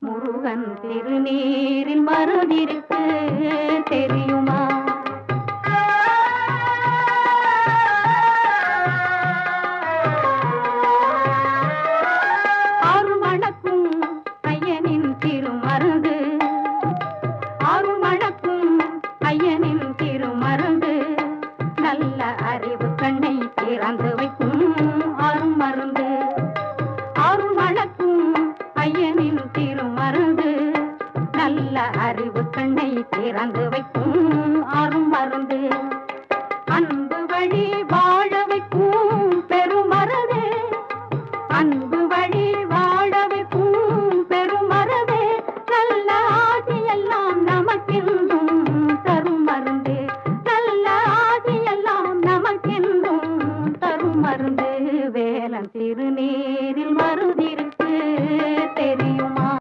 முருகன் திருநீரில் மருதிருக்கு தெரியுமா? ஆறுமணக்கும் ஐயனின் திருமருந்து, ஆறுமணக்கும் ஐயனின் திருமருந்து, நல்ல அறிவு கண்ணை திறந்து வைக்கும் அருமருந்து. ஆறுமணக்கும் ஐயனின் திருமருந்து, நல்ல அறிவு கண்ணை திறந்து வைக்கும்